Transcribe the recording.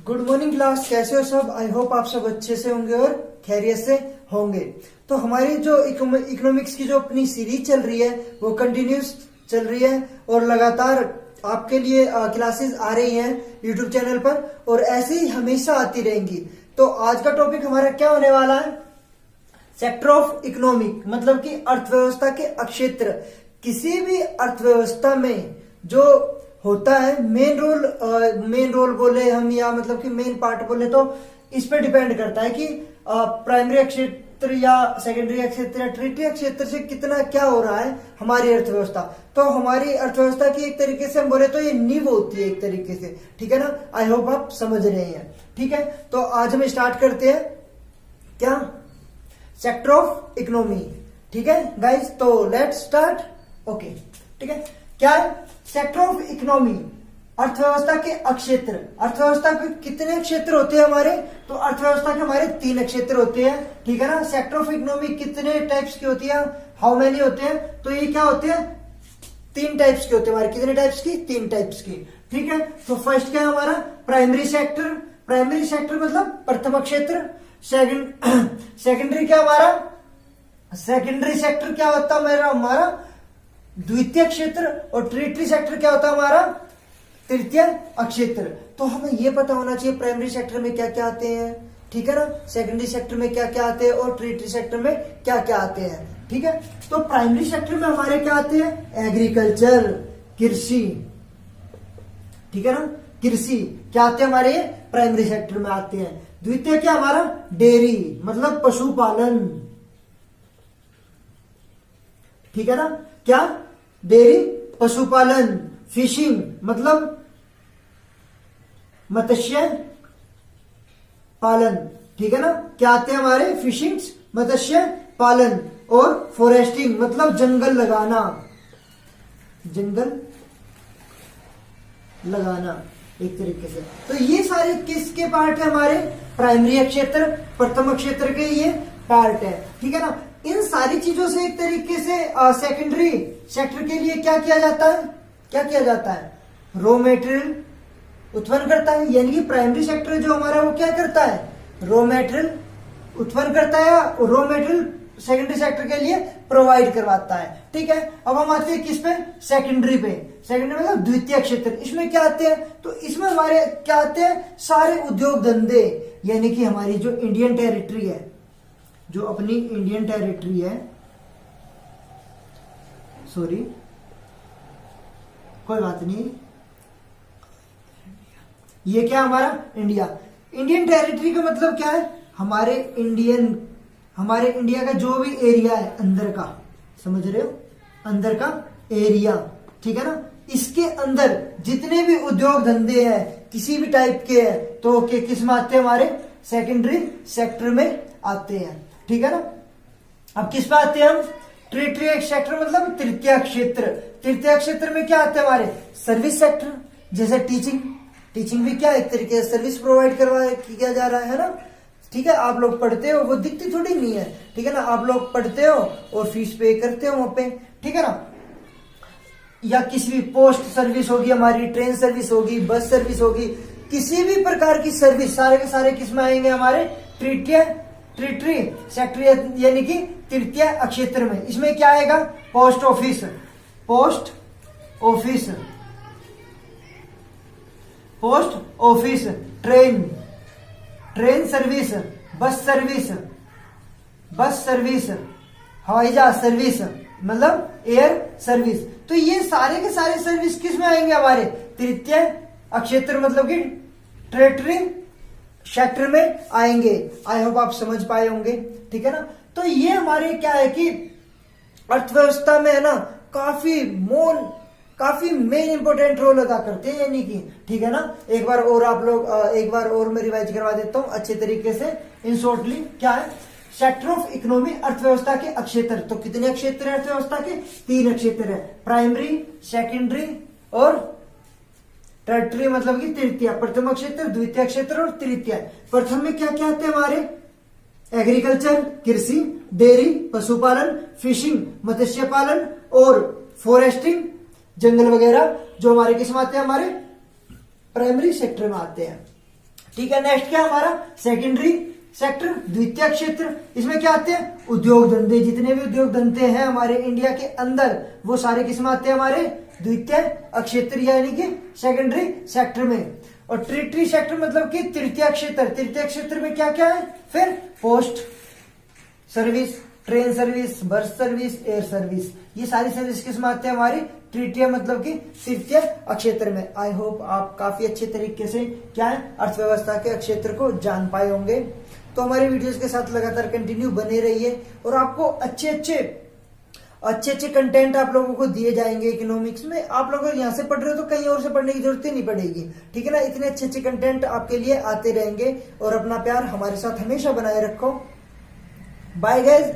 Good morning class, कैसे हो सब। आई होप आप सब अच्छे से होंगे और खैरियत से होंगे। तो हमारी जो इकोनॉमिक्स की जो अपनी सीरीज चल रही है वो कंटिन्यूस चल रही है और लगातार आपके लिए क्लासेस आ रही हैं यूट्यूब चैनल पर और ऐसे ही हमेशा आती रहेंगी। तो आज का टॉपिक हमारा क्या होने वाला है? सेक्टर ऑफ इकोनॉमिक, मतलब कि अर्थव्यवस्था के अक्षेत्र। किसी भी अर्थव्यवस्था में जो होता है मेन रोल बोले हम या मतलब कि मेन पार्ट बोले तो इस पे डिपेंड करता है कि प्राइमरी क्षेत्र या सेकेंडरी क्षेत्र या टर्टियरी क्षेत्र से कितना क्या हो रहा है हमारी अर्थव्यवस्था। तो हमारी अर्थव्यवस्था की एक तरीके से हम बोले तो ये नींव होती है एक तरीके से, ठीक है ना। आई होप आप समझ रहे हैं, ठीक है। तो आज हम स्टार्ट करते हैं क्या, सेक्टर ऑफ इकोनॉमी, ठीक है गाइज। तो लेट्स स्टार्ट। ओके, ठीक है। क्या है सेक्टर ऑफ इकोनॉमी? अर्थव्यवस्था के अक्षेत्र। अर्थव्यवस्था के कितने क्षेत्र होते हैं हमारे? तो अर्थव्यवस्था के हमारे 3 क्षेत्र होते हैं, ठीक है ना। सेक्टर ऑफ इकोनॉमी कितने टाइप्स की होती है, हाउ मेनी होते हैं? तो ये क्या होते हैं, 3 टाइप्स के होते हैं हमारे। कितने टाइप्स की? 3 टाइप्स की, ठीक है। तो फर्स्ट क्या है हमारा, प्राइमरी सेक्टर। प्राइमरी सेक्टर मतलब प्रथम क्षेत्र। सेकेंडरी क्या हमारा, सेकेंडरी सेक्टर क्या होता है हमारा द्वितीय क्षेत्र। और टर्टियरी सेक्टर क्या होता है हमारा तृतीय क्षेत्र। तो हमें यह पता होना चाहिए प्राइमरी सेक्टर में क्या क्या आते हैं, ठीक है ना। सेकेंडरी सेक्टर में क्या क्या आते हैं और टर्टियरी सेक्टर में क्या क्या आते हैं, ठीक है। तो प्राइमरी सेक्टर में हमारे क्या आते हैं, एग्रीकल्चर, कृषि, ठीक है ना। कृषि क्या आते हैं हमारे प्राइमरी सेक्टर में आते हैं। द्वितीय क्या हमारा, डेयरी मतलब पशुपालन, ठीक है ना। क्या, डेयरी पशुपालन। फिशिंग मतलब मत्स्य पालन, ठीक है ना। क्या आते हैं हमारे, फिशिंग, मत्स्य पालन। और फॉरेस्टिंग मतलब जंगल लगाना, जंगल लगाना एक तरीके से। तो ये सारे किसके पार्ट है हमारे, प्राइमरी क्षेत्र, प्रथम क्षेत्र के ये पार्ट है, ठीक है ना। इन सारी चीजों से एक तरीके से सेकेंडरी सेक्टर के लिए क्या किया जाता है, क्या किया जाता है, रॉ मेटेरियल उत्पन्न करता है। यानी कि प्राइमरी सेक्टर जो हमारा वो क्या करता है, रॉ मेटेरियल उत्पन्न करता है, रॉ मेटेरियल सेकेंडरी सेक्टर के लिए प्रोवाइड करवाता है, ठीक है। अब हम आते हैं किस पे, सेकेंडरी पे। सेकेंडरी मतलब द्वितीय क्षेत्र। इसमें क्या आते हैं, तो इसमें हमारे क्या आते हैं, सारे उद्योग धंधे। यानी कि हमारी जो इंडियन टेरिटरी है, जो अपनी इंडियन टेरिटरी है, सॉरी कोई बात नहीं, ये क्या हमारा इंडिया। इंडियन टेरिटरी का मतलब क्या है, हमारे इंडिया का जो भी एरिया है अंदर का, समझ रहे हो, अंदर का एरिया, ठीक है ना। इसके अंदर जितने भी उद्योग धंधे हैं किसी भी टाइप के हैं तो किस में आते हैं, हमारे सेकेंडरी सेक्टर में आते हैं, ठीक है ना। अब किस पे आते हैं हम, टर्टियरी सेक्टर मतलब तृतीय क्षेत्र। तृतीय क्षेत्र में क्या आते हैं हमारे, सर्विस सेक्टर, जैसे टीचिंग भी क्या एक तरीके से सर्विस प्रोवाइड किया जा रहा है ना, ठीक है। आप लोग पढ़ते हो, वो दिखती थोड़ी नहीं है, ठीक है ना। आप लोग पढ़ते हो और फीस पे करते हो वहां पे, ठीक है ना। या किसी भी पोस्ट सर्विस होगी हमारी, ट्रेन सर्विस होगी, बस सर्विस होगी, किसी भी प्रकार की सर्विस सारे के सारे किस में आएंगे, हमारे टर्टियरी सेक्टर यानी कि तृतीय क्षेत्र में। इसमें क्या आएगा, post office, train service, bus service, हवाई जहाज सर्विस मतलब एयर सर्विस। तो ये सारे के सारे सर्विस किस में आएंगे, हमारे तृतीय क्षेत्र मतलब कि टर्टियरी सेक्टर में आएंगे। आई होप आप समझ पाए होंगे, ठीक है ना। तो ये हमारे क्या है कि अर्थव्यवस्था में है ना काफी मेन इंपोर्टेंट रोल अदा करते हैं, यानी कि, ठीक है ना। एक बार और मैं रिवाइज करवा देता हूं अच्छे तरीके से इन शॉर्टली। क्या है सेक्टर ऑफ इकोनॉमी, अर्थव्यवस्था के क्षेत्र। तो कितने क्षेत्र है अर्थव्यवस्था के, 3 क्षेत्र है, प्राइमरी, सेकेंडरी और टर्टियरी मतलब कि तृतीय। प्रथम क्षेत्र, द्वितीय क्षेत्र और तृतीय। प्रथम में क्या क्या आते हैं हमारे, एग्रीकल्चर कृषि, डेयरी पशुपालन, फिशिंग मत्स्य पालन और फॉरेस्टिंग जंगल वगैरह, जो हमारे किस में आते हैं, हमारे प्राइमरी सेक्टर में आते हैं, ठीक है, नेक्स्ट क्या हमारा सेकेंडरी सेक्टर, द्वितीय क्षेत्र। इसमें क्या आते हैं, उद्योग धंधे, जितने भी उद्योग धंधे हैं हमारे इंडिया के अंदर वो सारे किसमें आते हैं, हमारे द्वितीय क्षेत्र यानी कि सेकेंडरी सेक्टर में। और टर्टियरी सेक्टर मतलब कि तृतीय क्षेत्र। तृतीय क्षेत्र में क्या क्या है, फिर post service, train service, bus service, air service, ये सारी सर्विस किसमें आते हैं, हमारी तृतीय मतलब कि तृतीय क्षेत्र में। आई होप आप काफी अच्छे तरीके से क्या है, अर्थव्यवस्था के क्षेत्र को जान पाए होंगे। तो हमारी वीडियोस के साथ लगातार कंटिन्यू बने रहिए और आपको अच्छे अच्छे कंटेंट आप लोगों को दिए जाएंगे इकोनॉमिक्स में। आप लोग यहाँ से पढ़ रहे हो तो कहीं और से पढ़ने की जरूरत ही नहीं पड़ेगी, ठीक है ना। इतने अच्छे कंटेंट आपके लिए आते रहेंगे और अपना प्यार हमारे साथ हमेशा बनाए रखो। Bye guys.